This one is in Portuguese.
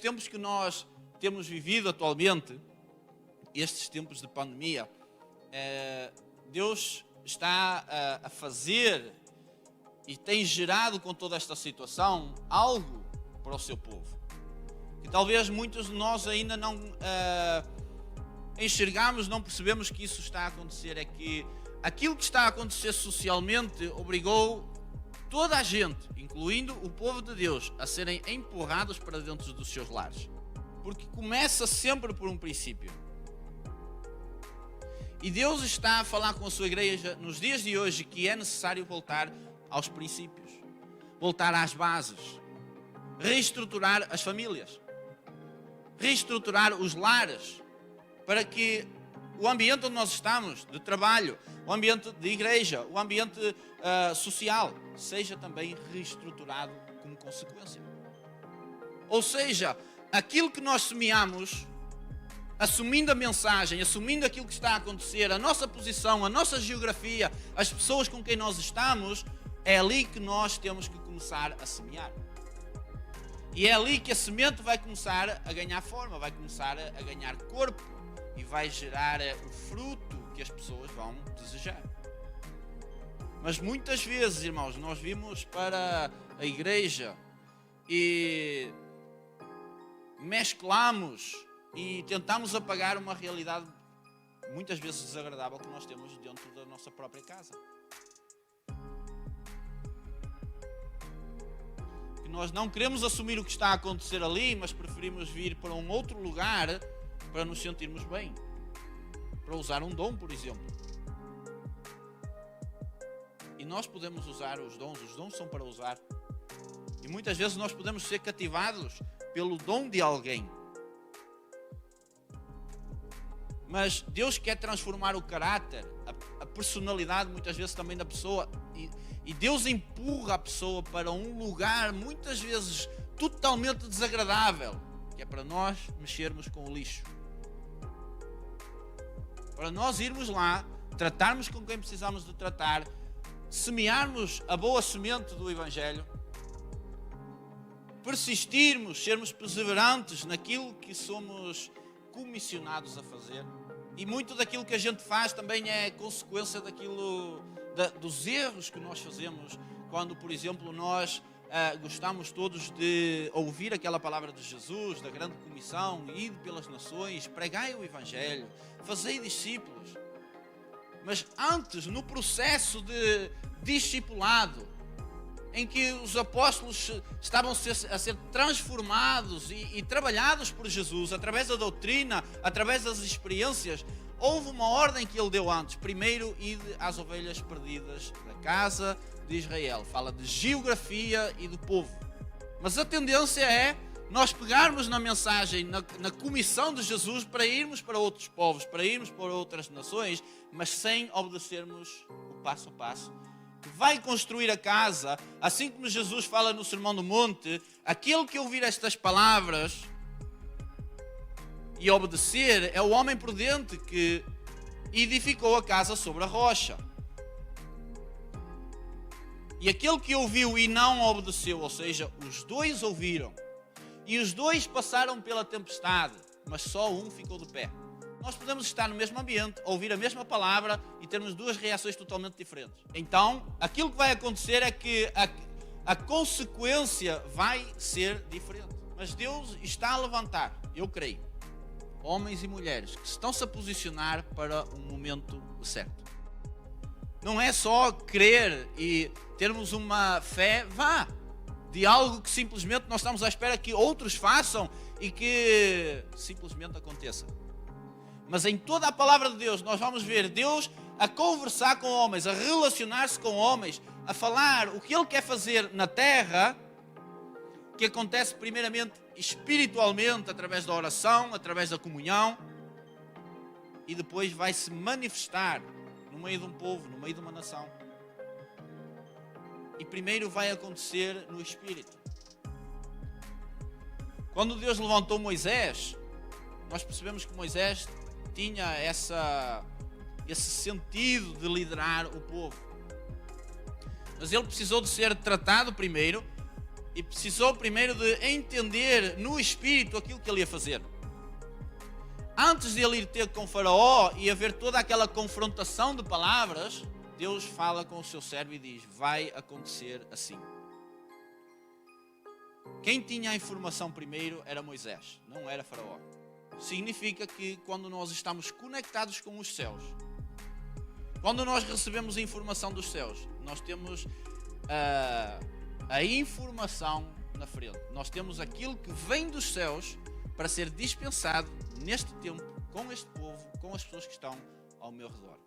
tempos que nós temos vivido atualmente, estes tempos de pandemia, Deus está a fazer e tem gerado com toda esta situação algo para o seu povo. E talvez muitos de nós ainda não enxergamos, não percebemos que isso está a acontecer. É que aquilo que está a acontecer socialmente obrigou toda a gente, incluindo o povo de Deus, a serem empurrados para dentro dos seus lares. Porque começa sempre por um princípio. E Deus está a falar com a sua igreja nos dias de hoje que é necessário voltar aos princípios, voltar às bases, reestruturar as famílias, reestruturar os lares, para que o ambiente onde nós estamos, de trabalho, o ambiente de igreja, o ambiente social, seja também reestruturado como consequência. Ou seja, aquilo que nós semeamos, assumindo a mensagem, assumindo aquilo que está a acontecer, a nossa posição, a nossa geografia, as pessoas com quem nós estamos, é ali que nós temos que começar a semear. E é ali que a semente vai começar a ganhar forma, vai começar a ganhar corpo e vai gerar o fruto que as pessoas vão desejar. Mas muitas vezes, irmãos, nós vimos para a igreja e mesclamos e tentamos apagar uma realidade muitas vezes desagradável que nós temos dentro da nossa própria casa. Que nós não queremos assumir o que está a acontecer ali, mas preferimos vir para um outro lugar para nos sentirmos bem. Para usar um dom, por exemplo. E nós podemos usar os dons são para usar. E muitas vezes nós podemos ser cativados pelo dom de alguém. Mas Deus quer transformar o caráter, a personalidade muitas vezes também da pessoa. E Deus empurra a pessoa para um lugar muitas vezes totalmente desagradável, que é para nós mexermos com o lixo. Para nós irmos lá, tratarmos com quem precisamos de tratar, semearmos a boa semente do Evangelho, persistirmos, sermos perseverantes naquilo que somos comissionados a fazer. E muito daquilo que a gente faz também é consequência dos erros que nós fazemos quando, por exemplo, nós gostamos todos de ouvir aquela palavra de Jesus, da grande comissão, ide pelas nações, pregai o Evangelho, fazei discípulos. Mas antes, no processo de discipulado, em que os apóstolos estavam a ser transformados e trabalhados por Jesus, através da doutrina, através das experiências, houve uma ordem que ele deu antes. Primeiro, ide às ovelhas perdidas da casa de Israel. Fala de geografia e do povo. Mas a tendência é nós pegarmos na mensagem, na comissão de Jesus, para irmos para outros povos, para irmos para outras nações, mas sem obedecermos o passo a passo. Vai construir a casa, assim como Jesus fala no Sermão do Monte, aquele que ouvir estas palavras e obedecer é o homem prudente que edificou a casa sobre a rocha. E aquele que ouviu e não obedeceu, ou seja, os dois ouviram e os dois passaram pela tempestade, mas só um ficou de pé. Nós podemos estar no mesmo ambiente, ouvir a mesma palavra e termos duas reações totalmente diferentes. Então, aquilo que vai acontecer é que a consequência vai ser diferente. Mas Deus está a levantar, eu creio, homens e mulheres que estão-se a posicionar para um momento certo. Não é só crer e termos uma fé, de algo que simplesmente nós estamos à espera que outros façam e que simplesmente aconteça. Mas em toda a palavra de Deus nós vamos ver Deus a conversar com homens, a relacionar-se com homens, a falar o que Ele quer fazer na terra, que acontece primeiramente espiritualmente, através da oração, através da comunhão, e depois vai se manifestar no meio de um povo, no meio de uma nação. E primeiro vai acontecer no Espírito. Quando Deus levantou Moisés, nós percebemos que Moisés tinha esse sentido de liderar o povo. Mas ele precisou de ser tratado primeiro e precisou primeiro de entender no Espírito aquilo que ele ia fazer. Antes de ele ir ter com Faraó e haver toda aquela confrontação de palavras, Deus fala com o seu servo e diz: vai acontecer assim. Quem tinha a informação primeiro era Moisés, não era Faraó. Significa que quando nós estamos conectados com os céus, quando nós recebemos a informação dos céus, nós temos a informação na frente. Nós temos aquilo que vem dos céus para ser dispensado neste tempo, com este povo, com as pessoas que estão ao meu redor.